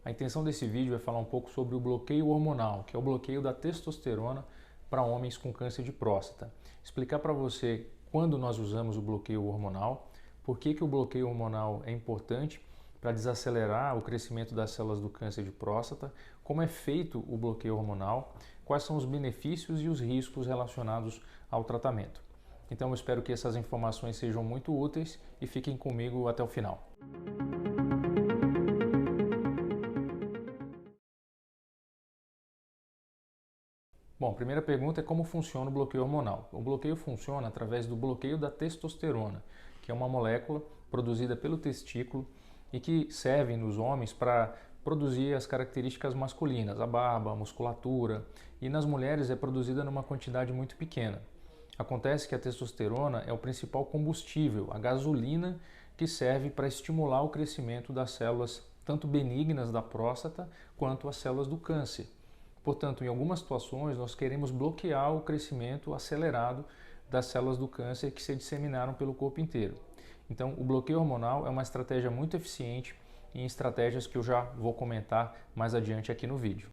A intenção desse vídeo é falar um pouco sobre o bloqueio hormonal, que é o bloqueio da testosterona para homens com câncer de próstata. Explicar para você quando nós usamos o bloqueio hormonal, por que o bloqueio hormonal é importante para desacelerar o crescimento das células do câncer de próstata, como é feito o bloqueio hormonal, quais são os benefícios e os riscos relacionados ao tratamento. Então eu espero que essas informações sejam muito úteis e fiquem comigo até o final. Bom, a primeira pergunta é como funciona o bloqueio hormonal. O bloqueio funciona através do bloqueio da testosterona, que é uma molécula produzida pelo testículo e que serve nos homens para produzir as características masculinas, a barba, a musculatura, e nas mulheres é produzida numa quantidade muito pequena. Acontece que a testosterona é o principal combustível, a gasolina que serve para estimular o crescimento das células tanto benignas da próstata quanto as células do câncer. Portanto, em algumas situações, nós queremos bloquear o crescimento acelerado das células do câncer que se disseminaram pelo corpo inteiro. Então, o bloqueio hormonal é uma estratégia muito eficiente em estratégias que eu já vou comentar mais adiante aqui no vídeo.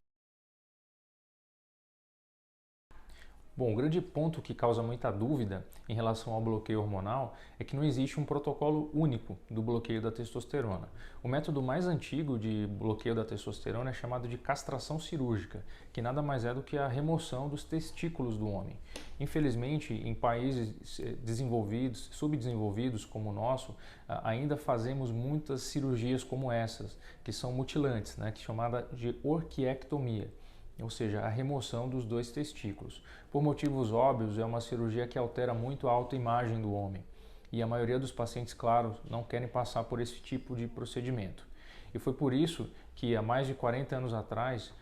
Bom, o grande ponto que causa muita dúvida em relação ao bloqueio hormonal é que não existe um protocolo único do bloqueio da testosterona. O método mais antigo de bloqueio da testosterona é chamado de castração cirúrgica, que nada mais é do que a remoção dos testículos do homem. Infelizmente, em países desenvolvidos, subdesenvolvidos como o nosso, ainda fazemos muitas cirurgias como essas, que são mutilantes, que é chamada de orquiectomia, ou seja, a remoção dos dois testículos. Por motivos óbvios, é uma cirurgia que altera muito a autoimagem do homem e a maioria dos pacientes, claro, não querem passar por esse tipo de procedimento. E foi por isso que há mais de 40 anos atrás,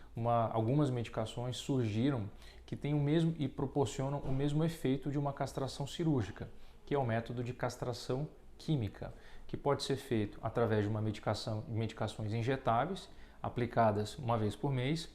algumas medicações surgiram que têm o mesmo e proporcionam o mesmo efeito de uma castração cirúrgica, que é o método de castração química, que pode ser feito através de medicações injetáveis, aplicadas uma vez por mês,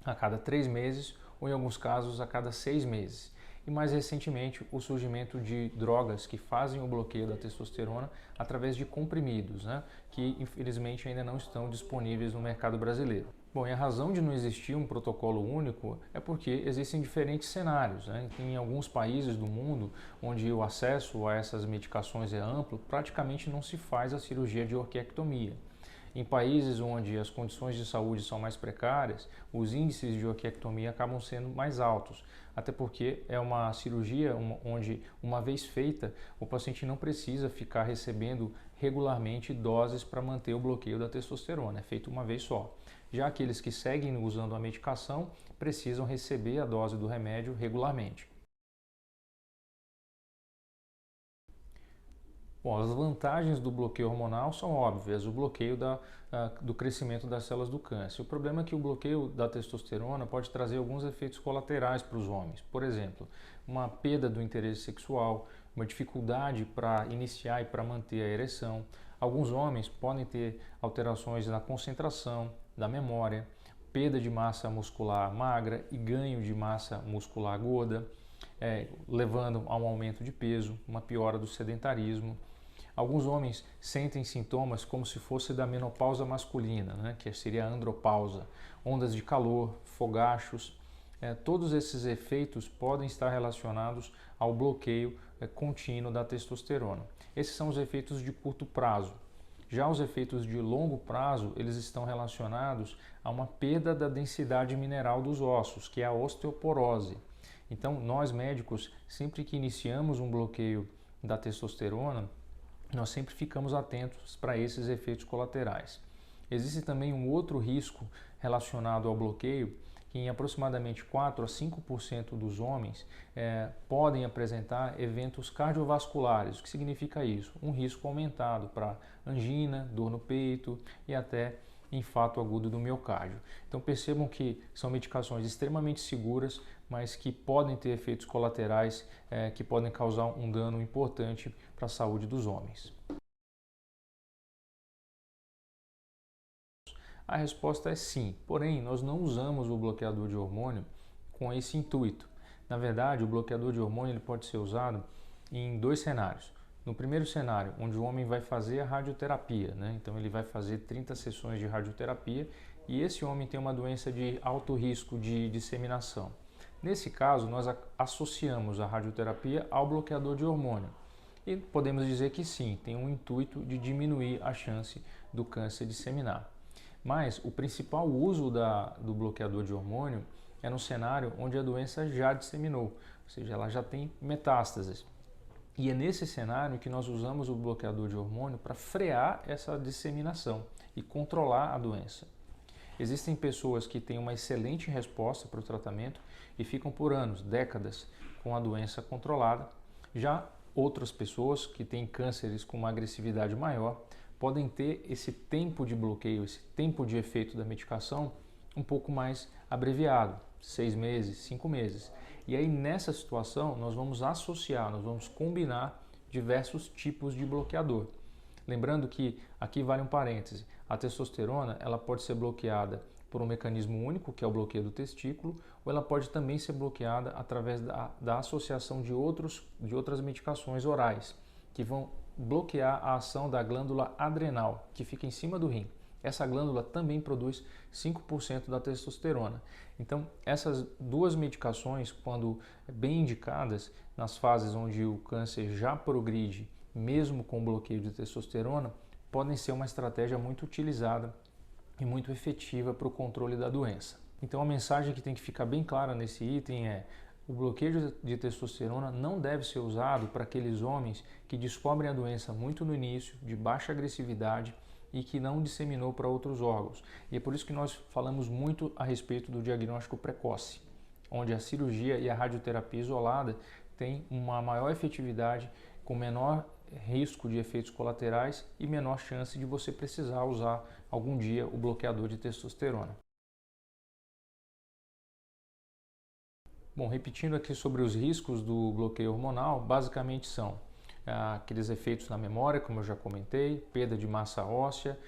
a cada 3 meses ou, em alguns casos, a cada 6 meses. E mais recentemente, o surgimento de drogas que fazem o bloqueio da testosterona através de comprimidos, que infelizmente ainda não estão disponíveis no mercado brasileiro. Bom, e a razão de não existir um protocolo único é porque existem diferentes cenários. Em alguns países do mundo onde o acesso a essas medicações é amplo, praticamente não se faz a cirurgia de orquiectomia. Em países onde as condições de saúde são mais precárias, os índices de orquiectomia acabam sendo mais altos, até porque é uma cirurgia onde, uma vez feita, o paciente não precisa ficar recebendo regularmente doses para manter o bloqueio da testosterona, é feito uma vez só. Já aqueles que seguem usando a medicação precisam receber a dose do remédio regularmente. Bom, as vantagens do bloqueio hormonal são óbvias, o bloqueio do crescimento das células do câncer. O problema é que o bloqueio da testosterona pode trazer alguns efeitos colaterais para os homens. Por exemplo, uma perda do interesse sexual, uma dificuldade para iniciar e para manter a ereção. Alguns homens podem ter alterações na concentração, da memória, perda de massa muscular magra e ganho de massa muscular gorda, levando a um aumento de peso, uma piora do sedentarismo. Alguns homens sentem sintomas como se fosse da menopausa masculina, que seria a andropausa, ondas de calor, fogachos. Todos esses efeitos podem estar relacionados ao bloqueio contínuo da testosterona. Esses são os efeitos de curto prazo. Já os efeitos de longo prazo, eles estão relacionados a uma perda da densidade mineral dos ossos, que é a osteoporose. Então, nós médicos, sempre que iniciamos um bloqueio da testosterona, nós sempre ficamos atentos para esses efeitos colaterais. Existe também um outro risco relacionado ao bloqueio, que em aproximadamente 4 a 5% dos homens podem apresentar eventos cardiovasculares. O que significa isso? Um risco aumentado para angina, dor no peito e até infarto agudo do miocárdio. Então percebam que são medicações extremamente seguras, mas que podem ter efeitos colaterais que podem causar um dano importante para a saúde dos homens. A resposta é sim, porém nós não usamos o bloqueador de hormônio com esse intuito. Na verdade, o bloqueador de hormônio ele pode ser usado em 2 cenários. No primeiro cenário, onde o homem vai fazer a radioterapia, né? Então ele vai fazer 30 sessões de radioterapia e esse homem tem uma doença de alto risco de disseminação. Nesse caso, nós associamos a radioterapia ao bloqueador de hormônio e podemos dizer que sim, tem um intuito de diminuir a chance do câncer disseminar. Mas o principal uso do bloqueador de hormônio é no cenário onde a doença já disseminou, ou seja, ela já tem metástases. E é nesse cenário que nós usamos o bloqueador de hormônio para frear essa disseminação e controlar a doença. Existem pessoas que têm uma excelente resposta para o tratamento e ficam por anos, décadas, com a doença controlada. Já outras pessoas que têm cânceres com uma agressividade maior podem ter esse tempo de bloqueio, esse tempo de efeito da medicação um pouco mais abreviado, 6 meses, 5 meses. E aí nessa situação nós vamos associar, nós vamos combinar diversos tipos de bloqueador. Lembrando que, aqui vale um parêntese, a testosterona ela pode ser bloqueada por um mecanismo único, que é o bloqueio do testículo, ou ela pode também ser bloqueada através da associação de outras medicações orais, que vão bloquear a ação da glândula adrenal, que fica em cima do rim. Essa glândula também produz 5% da testosterona. Então, essas duas medicações, quando bem indicadas, nas fases onde o câncer já progride, mesmo com bloqueio de testosterona, podem ser uma estratégia muito utilizada e muito efetiva para o controle da doença. Então, a mensagem que tem que ficar bem clara nesse item é: o bloqueio de testosterona não deve ser usado para aqueles homens que descobrem a doença muito no início, de baixa agressividade e que não disseminou para outros órgãos. E é por isso que nós falamos muito a respeito do diagnóstico precoce, onde a cirurgia e a radioterapia isolada têm uma maior efetividade, com menor risco de efeitos colaterais e menor chance de você precisar usar algum dia o bloqueador de testosterona. Bom, repetindo aqui sobre os riscos do bloqueio hormonal, basicamente são aqueles efeitos na memória, como eu já comentei, perda de massa óssea,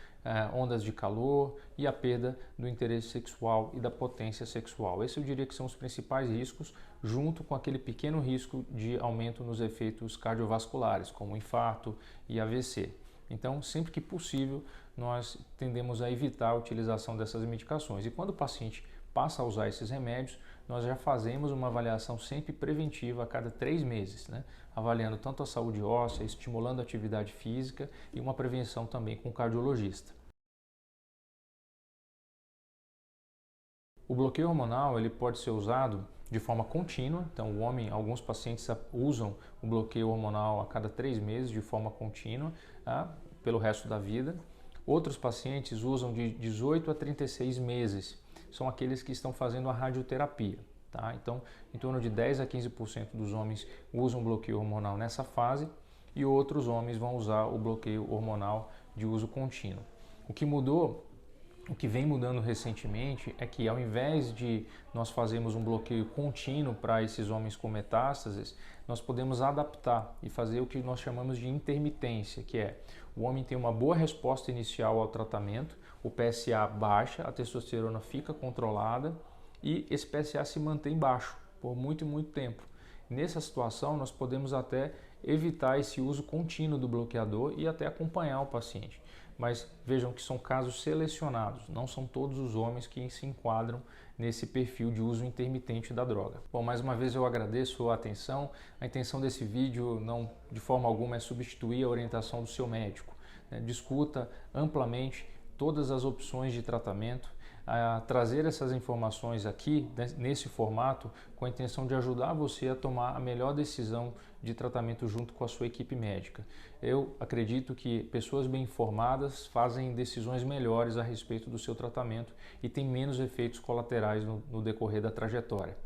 ondas de calor e a perda do interesse sexual e da potência sexual. Esse eu diria que são os principais riscos, junto com aquele pequeno risco de aumento nos efeitos cardiovasculares, como infarto e AVC. Então, sempre que possível, nós tendemos a evitar a utilização dessas medicações. E quando o paciente passa a usar esses remédios, nós já fazemos uma avaliação sempre preventiva a cada 3 meses, né? Avaliando tanto a saúde óssea, estimulando a atividade física e uma prevenção também com o cardiologista. O bloqueio hormonal ele pode ser usado de forma contínua, então alguns pacientes usam o bloqueio hormonal a cada 3 meses de forma contínua, pelo resto da vida. Outros pacientes usam de 18 a 36 meses, são aqueles que estão fazendo a radioterapia. Tá? Então, em torno de 10 a 15% dos homens usam bloqueio hormonal nessa fase e outros homens vão usar o bloqueio hormonal de uso contínuo. O que vem mudando recentemente é que, ao invés de nós fazermos um bloqueio contínuo para esses homens com metástases, nós podemos adaptar e fazer o que nós chamamos de intermitência, que é o homem tem uma boa resposta inicial ao tratamento, o PSA baixa, a testosterona fica controlada e esse PSA se mantém baixo por muito tempo. Nessa situação, nós podemos até evitar esse uso contínuo do bloqueador e até acompanhar o paciente. Mas vejam que são casos selecionados, não são todos os homens que se enquadram nesse perfil de uso intermitente da droga. Bom, mais uma vez eu agradeço a atenção. A intenção desse vídeo não de forma alguma é substituir a orientação do seu médico, né? Discuta amplamente todas as opções de tratamento, a trazer essas informações aqui nesse formato com a intenção de ajudar você a tomar a melhor decisão de tratamento junto com a sua equipe médica. Eu acredito que pessoas bem informadas fazem decisões melhores a respeito do seu tratamento e têm menos efeitos colaterais no decorrer da trajetória.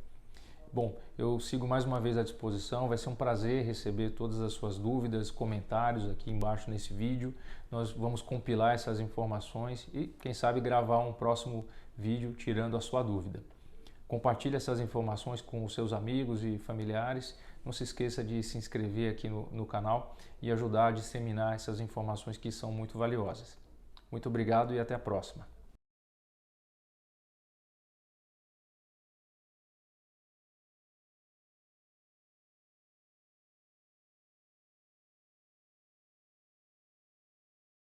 Bom, eu sigo mais uma vez à disposição, vai ser um prazer receber todas as suas dúvidas, comentários aqui embaixo nesse vídeo. Nós vamos compilar essas informações e, quem sabe, gravar um próximo vídeo tirando a sua dúvida. Compartilhe essas informações com os seus amigos e familiares. Não se esqueça de se inscrever aqui no canal e ajudar a disseminar essas informações que são muito valiosas. Muito obrigado e até a próxima.